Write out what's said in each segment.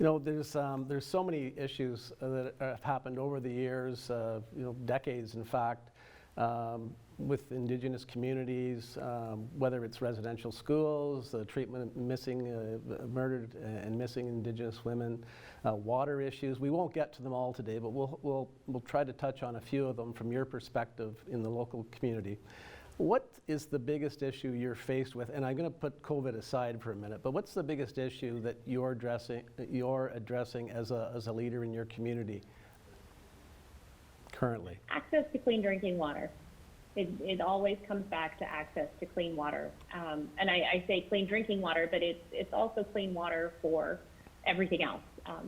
There's so many issues that have happened over the years, decades in fact, with Indigenous communities, whether it's residential schools, the treatment of murdered and missing Indigenous women, water issues. We won't get to them all today, but we'll try to touch on a few of them from your perspective in the local community. What is the biggest issue you're faced with? And I'm going to put COVID aside for a minute, but what's the biggest issue that you're addressing as a leader in your community currently? Access to clean drinking water. It always comes back to access to clean water. And I say clean drinking water, but it's also clean water for everything else,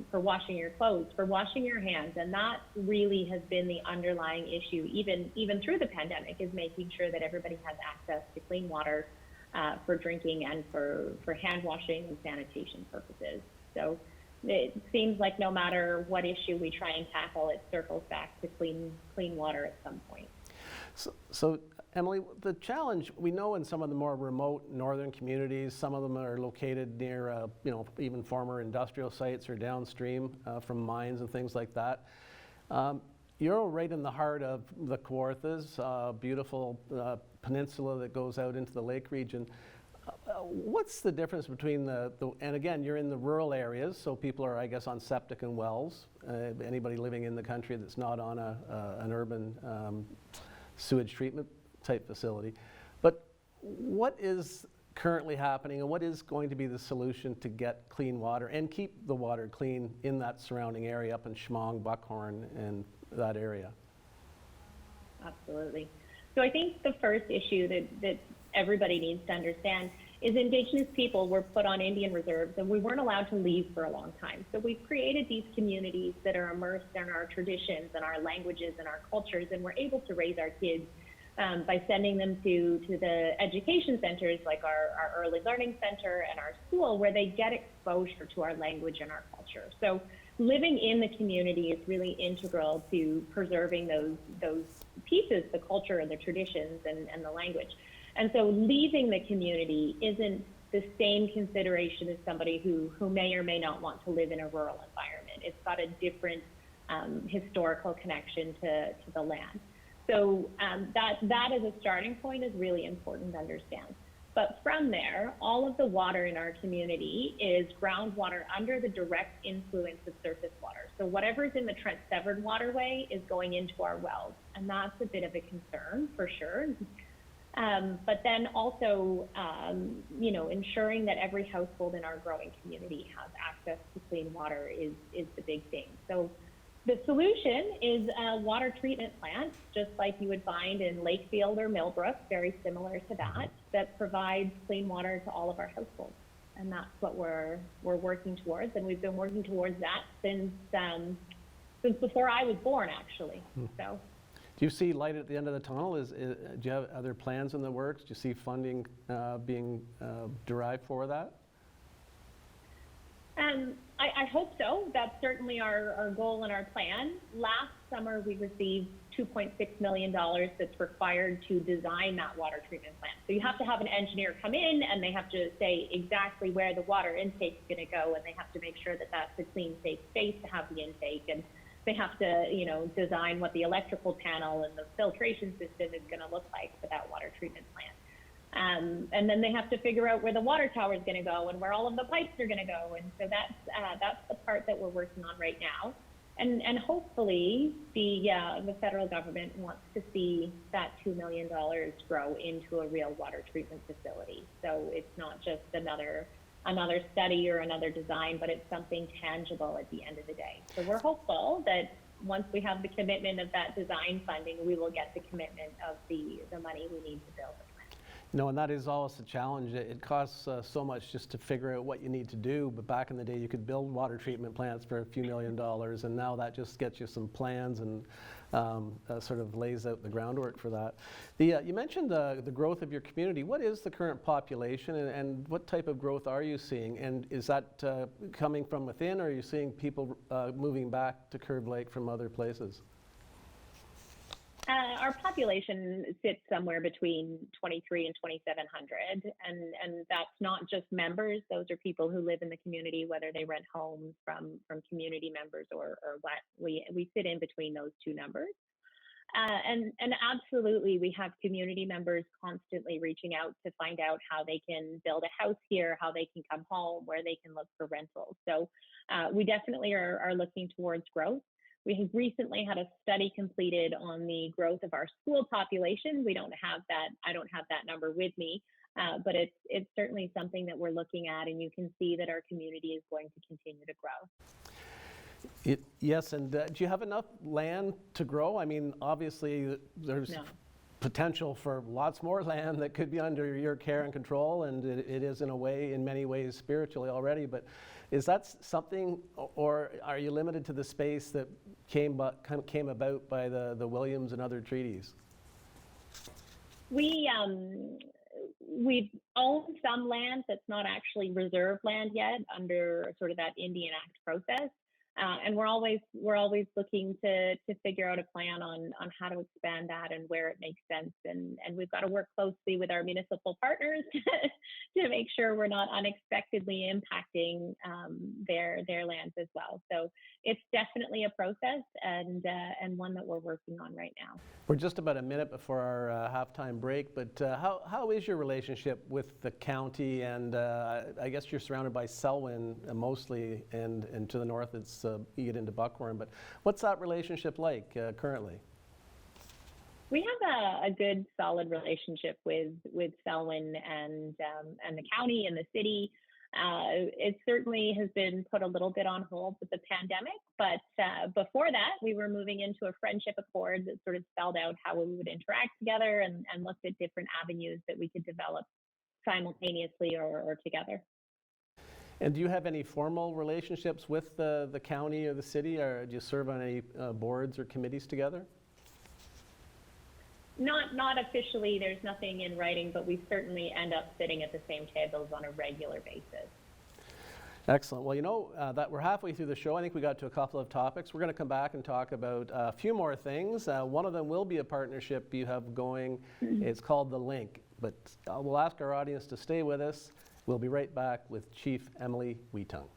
for washing your clothes, for washing your hands. And that really has been the underlying issue, even through the pandemic, is making sure that everybody has access to clean water for drinking and for hand washing and sanitation purposes. So it seems like no matter what issue we try and tackle, it circles back to clean water at some point. So Emily, the challenge, we know in some of the more remote northern communities, some of them are located near, even former industrial sites or downstream from mines and things like that. You're right in the heart of the Kawarthas, beautiful peninsula that goes out into the lake region. What's the difference between and again, you're in the rural areas, so people are, I guess, on septic and wells. Anybody living in the country that's not on an urban sewage treatment type facility. But what is currently happening and what is going to be the solution to get clean water and keep the water clean in that surrounding area up in Schmong, Buckhorn, and that area? Absolutely. So I think the first issue that everybody needs to understand is Indigenous people were put on Indian reserves and we weren't allowed to leave for a long time. So we've created these communities that are immersed in our traditions and our languages and our cultures, and we're able to raise our kids by sending them to the education centers like our early learning center and our school, where they get exposure to our language and our culture. So living in the community is really integral to preserving those pieces, the culture and the traditions and the language. And so leaving the community isn't the same consideration as somebody who may or may not want to live in a rural environment. It's got a different historical connection to the land. So that as a starting point is really important to understand. But from there, all of the water in our community is groundwater under the direct influence of surface water. So whatever's in the Trent Severn waterway is going into our wells. And that's a bit of a concern for sure. But then also, ensuring that every household in our growing community has access to clean water is the big thing. So the solution is a water treatment plant, just like you would find in Lakefield or Millbrook, very similar to that provides clean water to all of our households. And that's what we're working towards. And we've been working towards that since before I was born, actually. So. Do you see light at the end of the tunnel? Do you have other plans in the works? Do you see funding being derived for that? I hope so. That's certainly our goal and our plan. Last summer, we received $2.6 million that's required to design that water treatment plant. So you have to have an engineer come in and they have to say exactly where the water intake is going to go, and they have to make sure that that's a clean, safe space to have the intake. And they have to, design what the electrical panel and the filtration system is going to look like for that water treatment plant. And then they have to figure out where the water tower is going to go and where all of the pipes are going to go. And so that's the part that we're working on right now. And hopefully the federal government wants to see that $2 million grow into a real water treatment facility. So it's not just another study or another design, but it's something tangible at the end of the day. So we're hopeful that once we have the commitment of that design funding, we will get the commitment of the money we need to build the plant. And that is always a challenge. It costs so much just to figure out what you need to do, but back in the day you could build water treatment plants for a few $1 million, and now that just gets you some plans and sort of lays out the groundwork for that. You mentioned the growth of your community. What is the current population and what type of growth are you seeing? And is that coming from within, or are you seeing people moving back to Curve Lake from other places? Our population sits somewhere between 23 and 2,700, and that's not just members. Those are people who live in the community, whether they rent homes from community members or what. We sit in between those two numbers. And absolutely, we have community members constantly reaching out to find out how they can build a house here, how they can come home, where they can look for rentals. So we definitely are looking towards growth. We have recently had a study completed on the growth of our school population. We don't have that. I don't have that number with me, but it's certainly something that we're looking at, and you can see that our community is going to continue to grow. Yes, and do you have enough land to grow? I mean, obviously, there's No. potential for lots more land that could be under your care and control, and it is in many ways spiritually already, but is that something, or are you limited to the space that came about by the Williams and other treaties? We've owned some land that's not actually reserve land yet under sort of that Indian Act process. And we're always looking to figure out a plan on how to expand that and where it makes sense. And we've got to work closely with our municipal partners to make sure we're not unexpectedly impacting their lands as well. So it's definitely a process and one that we're working on right now. We're just about a minute before our halftime break, but how is your relationship with the county? And I guess you're surrounded by Selwyn mostly, and to the north it's you get into Buckhorn. But what's that relationship like currently? We have a good, solid relationship with Selwyn and the county and the city. It certainly has been put a little bit on hold with the pandemic, but before that, we were moving into a friendship accord that sort of spelled out how we would interact together and looked at different avenues that we could develop simultaneously or together. And do you have any formal relationships with the county or the city, or do you serve on any boards or committees together? Not officially, there's nothing in writing, but we certainly end up sitting at the same tables on a regular basis. Excellent. Well, you know, that we're halfway through the show. I think we got to a couple of topics. We're going to come back and talk about a few more things. One of them will be a partnership you have going. It's called The Link. But we'll ask our audience to stay with us. We'll be right back with Chief Emily Whetung.